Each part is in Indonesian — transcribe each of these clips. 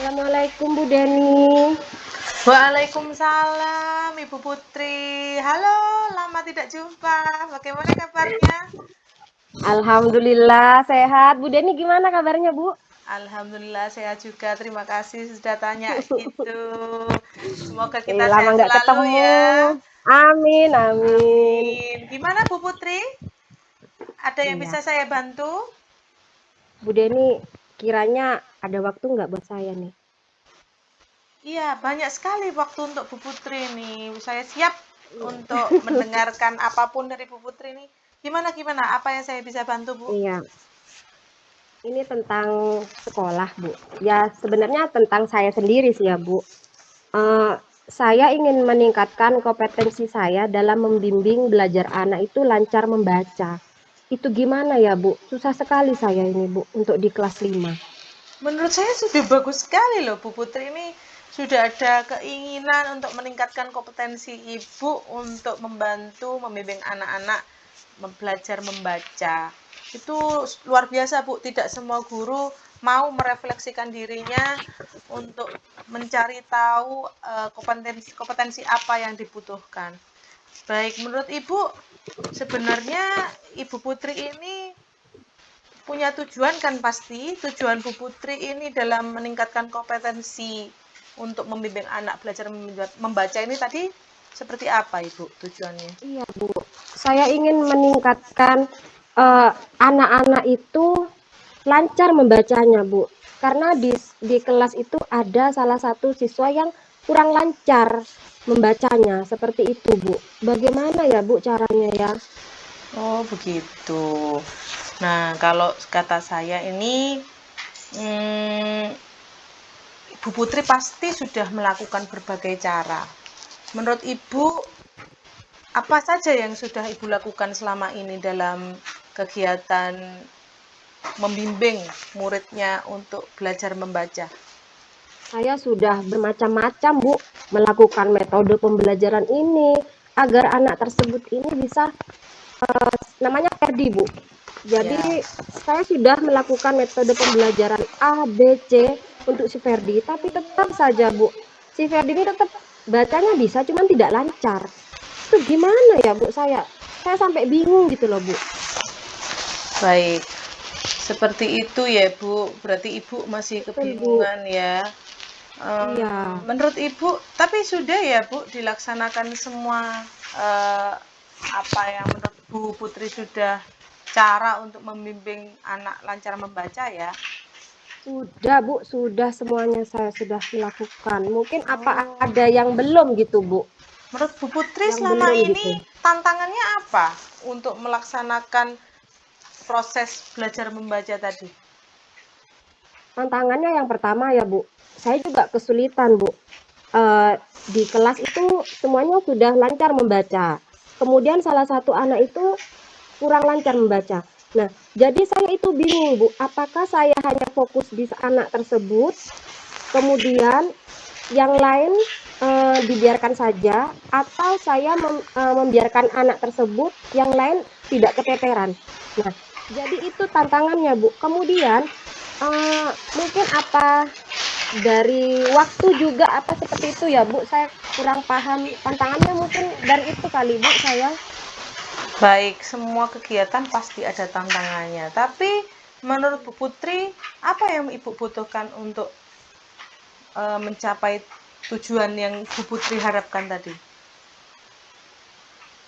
Assalamualaikum Bu Deni. Waalaikumsalam Ibu Putri. Halo, lama tidak jumpa. Bagaimana kabarnya? Alhamdulillah sehat. Bu Deni gimana kabarnya Bu? Alhamdulillah sehat juga. Terima kasih sudah tanya gitu. Semoga kita Lama sehat nggak selalu ketemu. ya. Amin, amin. Amin. Gimana Bu Putri? Ada yang Iya, bisa saya bantu? Bu Deni kiranya ada waktu nggak buat saya nih? Iya, banyak sekali waktu untuk Bu Putri nih. Saya siap Iya. untuk mendengarkan apapun dari Bu Putri nih. Gimana gimana? Apa yang saya bisa bantu, Bu? Iya, ini tentang sekolah Bu. Ya sebenarnya tentang saya sendiri sih ya Bu. Eh, saya ingin meningkatkan kompetensi saya dalam membimbing belajar anak itu lancar membaca. Itu gimana ya, Bu? Susah sekali saya ini, Bu, untuk di kelas 5. Menurut saya sudah bagus sekali loh Bu Putri ini sudah ada keinginan untuk meningkatkan kompetensi Ibu untuk membantu membimbing anak-anak belajar membaca. Itu luar biasa Bu, tidak semua guru mau merefleksikan dirinya untuk mencari tahu kompetensi apa yang dibutuhkan. Baik, menurut Ibu sebenarnya Ibu Putri ini punya tujuan kan pasti. Tujuan Bu Putri ini dalam meningkatkan kompetensi untuk membimbing anak belajar membaca ini tadi seperti apa Ibu tujuannya? Iya, Bu. Saya ingin meningkatkan eh, anak-anak itu lancar membacanya, Bu. Karena di kelas itu ada salah satu siswa yang kurang lancar membacanya, seperti itu, Bu. Bagaimana ya, Bu, caranya ya? Oh begitu. Nah kalau kata saya ini hmm, Bu Putri pasti sudah melakukan berbagai cara. Menurut Ibu apa saja yang sudah Ibu lakukan selama ini dalam kegiatan membimbing muridnya untuk belajar membaca? Saya sudah bermacam-macam, Bu, melakukan metode pembelajaran ini agar anak tersebut ini bisa namanya Ferdi, Bu. Jadi Ya. saya sudah melakukan metode pembelajaran A, B, C untuk si Ferdi, tapi tetap saja, Bu, si Ferdi ini tetap bacanya bisa, cuman tidak lancar. Itu gimana ya, Bu? Saya sampai bingung gitu loh, Bu. Baik, seperti itu ya Bu. Berarti Ibu masih Betul, Bu. kebingungan ya. Iya. Menurut Ibu, tapi sudah ya Bu dilaksanakan semua eh, apa yang menurut Bu Putri sudah cara untuk membimbing anak lancar membaca ya? Sudah, Bu, sudah semuanya saya sudah melakukan. Mungkin apa Oh, ada yang belum gitu, Bu? menurut Bu Putri Yang selama belum ini gitu. tantangannya apa untuk melaksanakan proses belajar membaca tadi? Tantangannya yang pertama ya, Bu, saya juga kesulitan, Bu. Di kelas itu semuanya sudah lancar membaca. Kemudian salah satu anak itu kurang lancar membaca. Nah, jadi saya itu bingung, Bu. Apakah saya hanya fokus di anak tersebut, kemudian yang lain dibiarkan saja, atau saya membiarkan anak tersebut, yang lain tidak keteteran. Nah, jadi itu tantangannya, Bu. Kemudian mungkin apa dari waktu juga apa seperti itu ya, Bu? Saya kurang paham tantangannya mungkin dari itu kali, Bu, saya. Baik, semua kegiatan pasti ada tantangannya. Tapi menurut Bu Putri, apa yang Ibu butuhkan untuk mencapai tujuan yang Bu Putri harapkan tadi?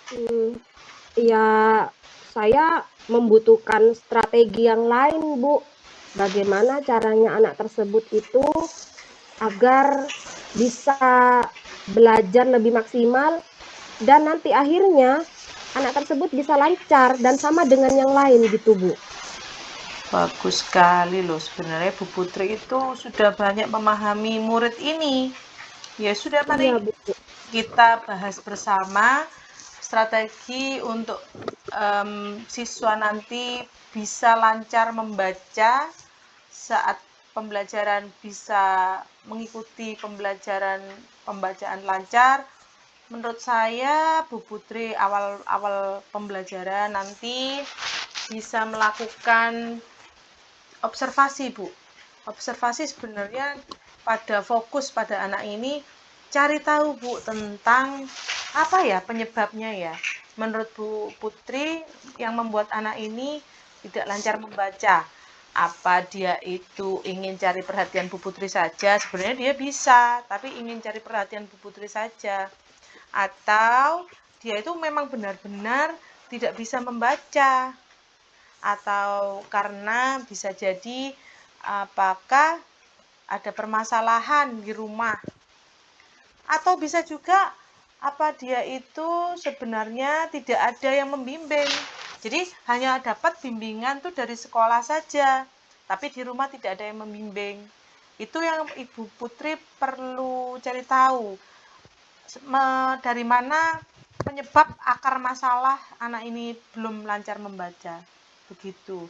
Hmm, ya, saya membutuhkan strategi yang lain, Bu. Bagaimana caranya anak tersebut itu agar bisa belajar lebih maksimal dan nanti akhirnya anak tersebut bisa lancar dan sama dengan yang lain gitu, Bu. Bagus sekali loh, sebenarnya Bu Putri itu sudah banyak memahami murid ini. Ya sudah, mari Iya, Bu. kita bahas bersama strategi untuk siswa nanti bisa lancar membaca saat pembelajaran, bisa mengikuti pembelajaran pembacaan lancar. Menurut saya Bu Putri awal-awal pembelajaran nanti bisa melakukan observasi Bu. Observasi sebenarnya pada fokus pada anak ini, cari tahu Bu tentang apa ya penyebabnya ya. Menurut Bu Putri yang membuat anak ini tidak lancar membaca. Apa dia itu ingin cari perhatian Bu Putri saja? Sebenarnya dia bisa, tapi ingin cari perhatian Bu Putri saja. Atau dia itu memang benar-benar tidak bisa membaca. Atau karena bisa jadi apakah ada permasalahan di rumah. Atau bisa juga apa dia itu sebenarnya tidak ada yang membimbing. Jadi hanya dapat bimbingan tuh dari sekolah saja, tapi di rumah tidak ada yang membimbing. Itu yang Ibu Putri perlu cari tahu. Dari mana penyebab akar masalah anak ini belum lancar membaca. Begitu.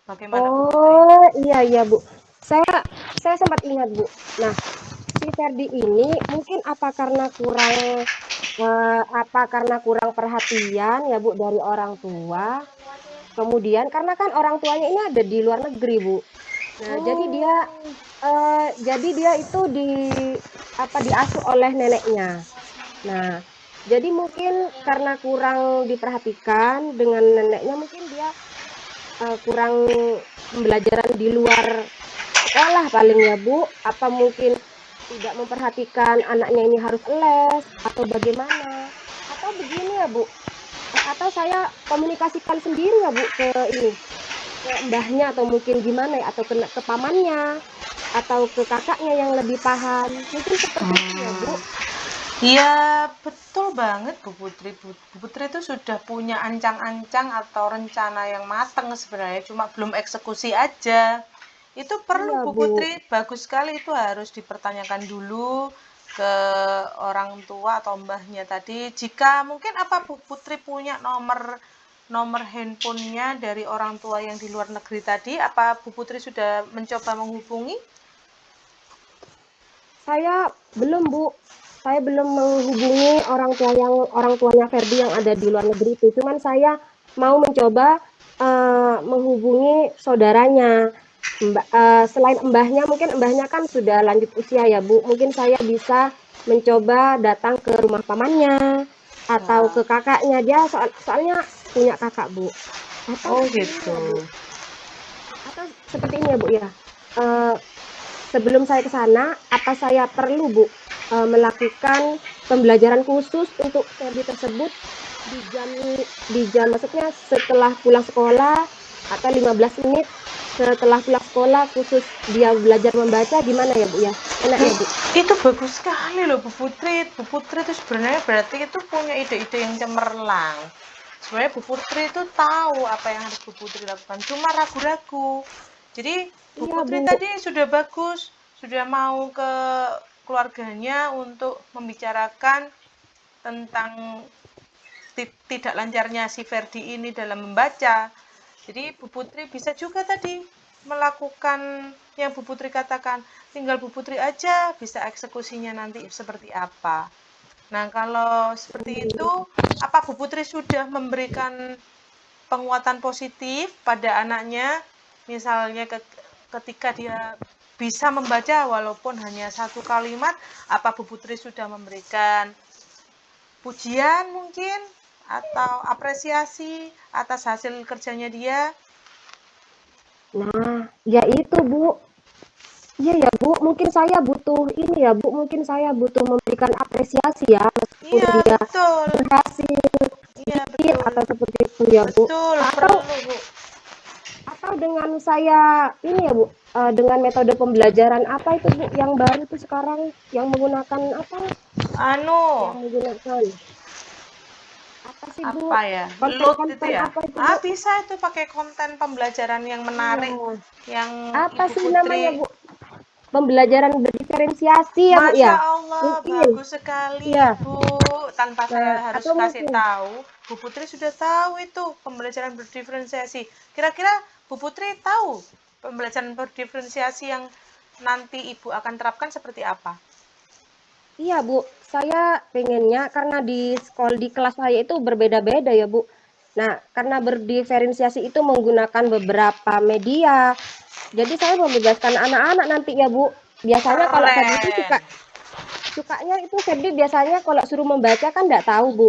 Bagaimana Bu Putri? Oh, iya Bu. Saya sempat ingat Bu. Nah, si Ferdi ini mungkin apa karena kurang perhatian ya Bu dari orang tua. Kemudian karena kan orang tuanya ini ada di luar negeri Bu. Nah, jadi dia itu diasuh oleh neneknya. Nah, jadi mungkin karena kurang diperhatikan dengan neneknya, mungkin dia kurang pembelajaran di luar sekolah paling ya Bu. Apa mungkin tidak memperhatikan anaknya ini harus les atau bagaimana? Atau begini ya Bu, atau saya komunikasikan sendiri ya Bu ke mbahnya atau mungkin gimana ya, atau ke pamannya atau ke kakaknya yang lebih paham. Mungkin seperti itu ya Bu. Iya, betul banget Bu Putri. Bu Putri itu sudah punya ancang-ancang atau rencana yang matang sebenarnya, cuma belum eksekusi aja. Itu perlu Iya Bu Bu. Putri, bagus sekali itu harus dipertanyakan dulu ke orang tua atau mbahnya tadi. Jika mungkin apa Bu Putri punya nomor handphonenya dari orang tua yang di luar negeri tadi, apa Bu Putri sudah mencoba menghubungi? Saya belum Bu. Saya belum menghubungi orang tuanya Ferdi yang ada di luar negeri itu. Cuman saya mau mencoba menghubungi saudaranya. Selain mbahnya, mungkin mbahnya kan sudah lanjut usia ya Bu. Mungkin saya bisa mencoba datang ke rumah pamannya atau Wah, ke kakaknya. Dia soalnya punya kakak Bu. Atau oh begini gitu. ya Bu. Atau seperti ini ya Bu ya. Eh, Sebelum saya ke sana, apa saya perlu Bu melakukan pembelajaran khusus untuk Ferdi tersebut di jam maksudnya setelah pulang sekolah atau 15 menit setelah pulang sekolah khusus dia belajar membaca, gimana ya Bu ya? Enak ya Bu? Itu bagus sekali loh Bu Putri. Bu Putri itu sebenarnya berarti itu punya ide-ide yang cemerlang. Sebenarnya Bu Putri itu tahu apa yang harus Bu Putri lakukan, cuma ragu-ragu. Jadi Bu Iya Putri Bu. tadi sudah bagus, sudah mau ke keluarganya untuk membicarakan tentang tidak lancarnya si Ferdi ini dalam membaca. Jadi Bu Putri bisa juga tadi melakukan yang Bu Putri katakan, tinggal Bu Putri aja bisa eksekusinya nanti seperti apa. Nah, kalau seperti itu, apa Bu Putri sudah memberikan penguatan positif pada anaknya? Misalnya ketika dia bisa membaca walaupun hanya satu kalimat, apa Bu Putri sudah memberikan pujian mungkin atau apresiasi atas hasil kerjanya dia? Nah, ya itu Bu. Iya ya Bu, mungkin saya butuh ini ya Bu, mungkin saya butuh memberikan apresiasi ya, meskipun Iya, dia betul. berhasil Iya, sedikit betul. atau seperti itu ya Bu. Betul, Atau perlu, Bu. atau dengan saya ini ya Bu, dengan metode pembelajaran apa itu Bu yang baru itu sekarang yang menggunakan apa? Yang Anu, menggunakan apa sih Bu? apa ya? Load itu Konten-konten ya? apa itu Bu? Bisa itu pakai konten pembelajaran yang menarik Iya. yang Apa Ibu sih namanya Putri. Bu? Pembelajaran berdiferensiasi ya Bu ya? Masya Allah, Mungkin. bagus sekali Iya. Ibu. Tanpa saya Nah, harus atau kasih mungkin tahu, Bu Putri sudah tahu itu pembelajaran berdiferensiasi. Kira-kira Bu Putri tahu pembelajaran berdiferensiasi yang nanti Ibu akan terapkan seperti apa? iya Bu, saya pengennya karena di kelas saya itu berbeda-beda ya Bu. Nah, karena berdiferensiasi itu menggunakan beberapa media. Jadi saya membebaskan anak-anak nanti ya Bu. Biasanya kalau Ferdi itu Keren. sukanya itu Ferdi biasanya kalau suruh membaca kan nggak tahu, Bu.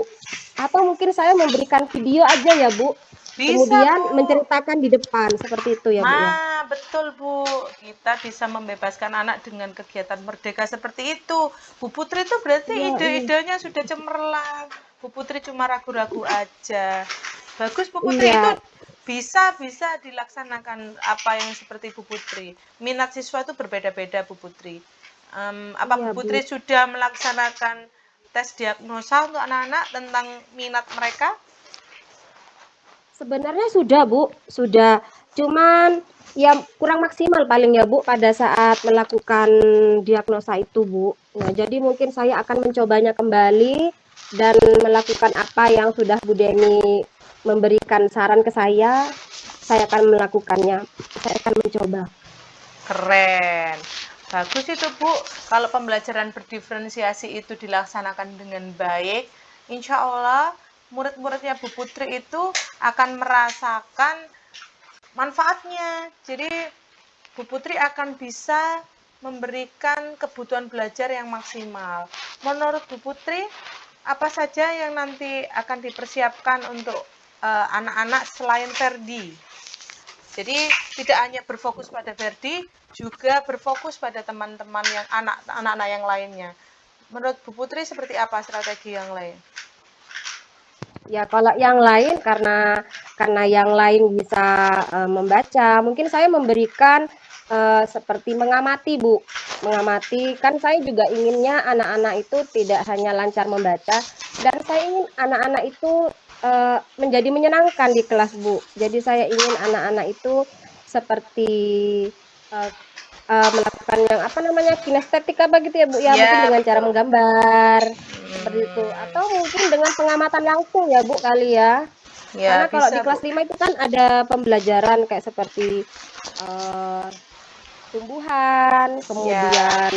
Atau mungkin saya memberikan video aja ya, Bu. Bisa, Kemudian Bu. menceritakan di depan seperti itu ya, Bu ya. Nah, betul Bu. Kita bisa membebaskan anak dengan kegiatan merdeka seperti itu. Bu Putri itu berarti Iya, iya. ide-idenya sudah cemerlang. Bu Putri cuma ragu-ragu aja. Bagus Bu Putri, itu Iya, bisa dilaksanakan apa yang seperti Bu Putri. Minat siswa itu berbeda-beda Bu Putri. Apa iya, Bu Bu. Putri sudah melaksanakan tes diagnosa untuk anak-anak tentang minat mereka? Sebenarnya sudah, Bu, sudah. Cuman ya kurang maksimal paling ya, Bu, pada saat melakukan diagnosa itu, Bu. Nah, jadi mungkin saya akan mencobanya kembali dan melakukan apa yang sudah Bu Deni memberikan saran ke saya akan melakukannya. Saya akan mencoba. Keren. Bagus itu, Bu. Kalau pembelajaran berdiferensiasi itu dilaksanakan dengan baik, insya Allah murid-muridnya Bu Putri itu akan merasakan manfaatnya. Jadi Bu Putri akan bisa memberikan kebutuhan belajar yang maksimal. Menurut Bu Putri, apa saja yang nanti akan dipersiapkan untuk anak-anak selain Ferdi? Jadi tidak hanya berfokus pada Ferdi, juga berfokus pada teman-teman yang anak-anak yang lainnya. Menurut Bu Putri seperti apa strategi yang lain? Ya, kalau yang lain karena yang lain bisa membaca, mungkin saya memberikan seperti mengamati, Bu. Mengamati, kan saya juga inginnya anak-anak itu tidak hanya lancar membaca, dan saya ingin anak-anak itu menjadi menyenangkan di kelas, Bu. Jadi saya ingin anak-anak itu seperti eh, melakukan yang apa namanya kinestetik apa gitu ya, Bu, ya, mungkin Ya, dengan cara betul. menggambar seperti itu, atau mungkin dengan pengamatan langsung ya, Bu, kali ya. Ya, Karena kalau di bisa, Bu. kelas 5 itu kan ada pembelajaran kayak seperti eh, tumbuhan, Ya, kemudian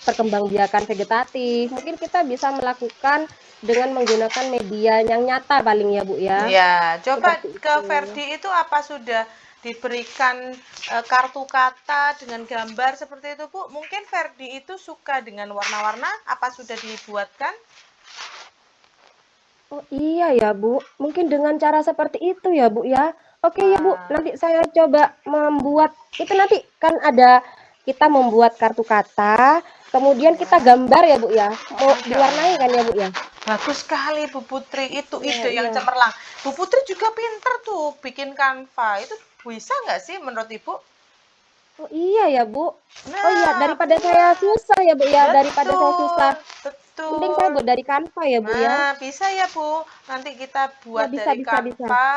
perkembangbiakan vegetatif. Mungkin kita bisa melakukan dengan menggunakan media yang nyata paling ya, Bu ya. ya. Coba Seperti ke itu. Ferdi itu apa sudah diberikan kartu kata dengan gambar seperti itu, Bu? Mungkin Ferdi itu suka dengan warna-warna, apa sudah dibuatkan? Oh iya ya, Bu. Mungkin dengan cara seperti itu ya, Bu ya. Oke ya, Bu. Wah, Nanti saya coba membuat itu nanti kan ada kita membuat kartu kata, kemudian kita ya. gambar ya, Bu ya. Mau Masya diwarnai kan ya, Allah. Bu ya? Bagus sekali Bu Putri, itu Iya, ide yang iya. cemerlang. Bu Putri juga pinter tuh bikin Canva. Itu bisa nggak sih menurut Ibu? Oh iya ya, Bu. Oh iya, Nah, daripada saya iya. susah ya, Bu ya. Daripada saya susah, Betul, mending saya betul. buat dari Canva ya, Bu ya. Nah, bisa ya Bu. Nanti kita Iya, buat bisa, dari bisa, bisa. Canva.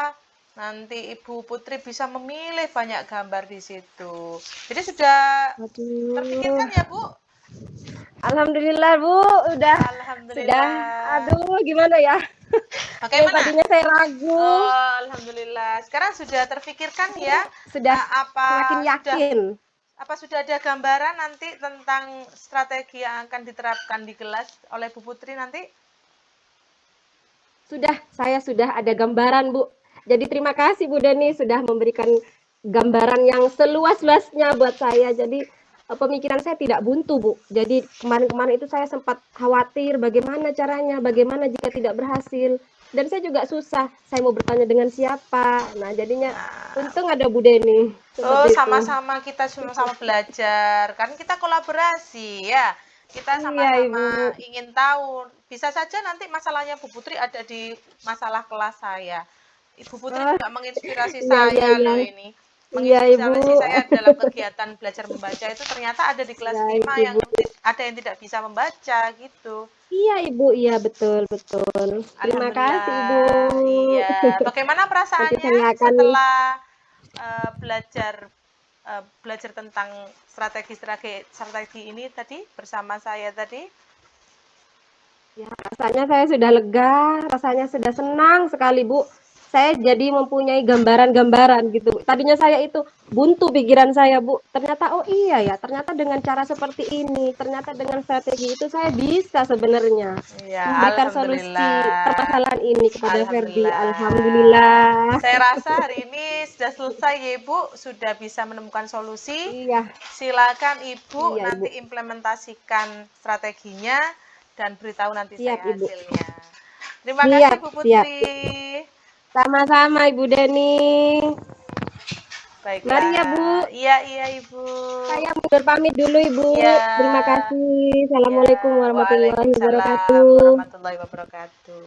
Nanti Ibu Putri bisa memilih banyak gambar di situ. Jadi sudah Aduh. terpikirkan ya Bu? Alhamdulillah, Bu. Sudah. Alhamdulillah. Aduh, gimana ya? Yang Bagaimana? tadinya saya ragu, Oh, alhamdulillah. Sekarang sudah terfikirkan ya, sudah semakin sudah yakin. ada gambaran nanti tentang strategi yang akan diterapkan di kelas oleh Bu Putri nanti? Saya sudah ada gambaran, Bu. Jadi terima kasih Bu Deni sudah memberikan gambaran yang seluas-luasnya buat saya. Jadi pemikiran saya tidak buntu, Bu. Jadi kemarin-kemarin itu saya sempat khawatir bagaimana caranya, bagaimana jika tidak berhasil. Dan saya juga susah, saya mau bertanya dengan siapa. Nah, jadinya Nah, untung ada Bu Deni. oh, Seperti itu. sama-sama kita sama-sama belajar. Kan kita kolaborasi ya. Kita Iya, sama-sama Ibu. ingin tahu. Bisa saja nanti masalahnya Bu Putri ada di masalah kelas saya. Ibu Putri Oh, juga menginspirasi iya, iya, saya iya. loh ini. Iya, Ibu. Menginspirasi saya dalam kegiatan belajar membaca itu ternyata ada di kelas Baik, 5 yang Ibu. ada yang tidak bisa membaca gitu. Iya, Ibu. Iya, betul, betul. Terima kasih, Ibu. Alhamdulillah. Iya. Bagaimana Nanti perasaannya saya akan setelah belajar tentang strategi ini tadi bersama saya tadi? ya, rasanya saya sudah lega, rasanya sudah senang sekali, Bu. saya jadi mempunyai gambaran-gambaran gitu. Tadinya saya itu buntu pikiran saya, Bu. Ternyata oh iya ya, ternyata dengan cara seperti ini, ternyata dengan strategi itu saya bisa sebenarnya Ya, memberikan solusi alhamdulillah. permasalahan ini kepada Ferdi. Alhamdulillah. Alhamdulillah. Saya rasa hari ini sudah selesai ya Ibu, sudah bisa menemukan solusi. Iya, Silakan Ibu iya Ibu. nanti implementasikan strateginya dan beritahu nanti Siap saya Ibu. hasilnya. Terima kasih Siap, Bu siap. Putri. Sama-sama Ibu Deni. Mari ya Bu. Baiklah. Iya, iya Ibu. Saya mundur pamit dulu Ibu. Iya. Terima kasih. Iya. Assalamualaikum warahmatullahi Waalaikumsalam wabarakatuh. warahmatullahi wabarakatuh.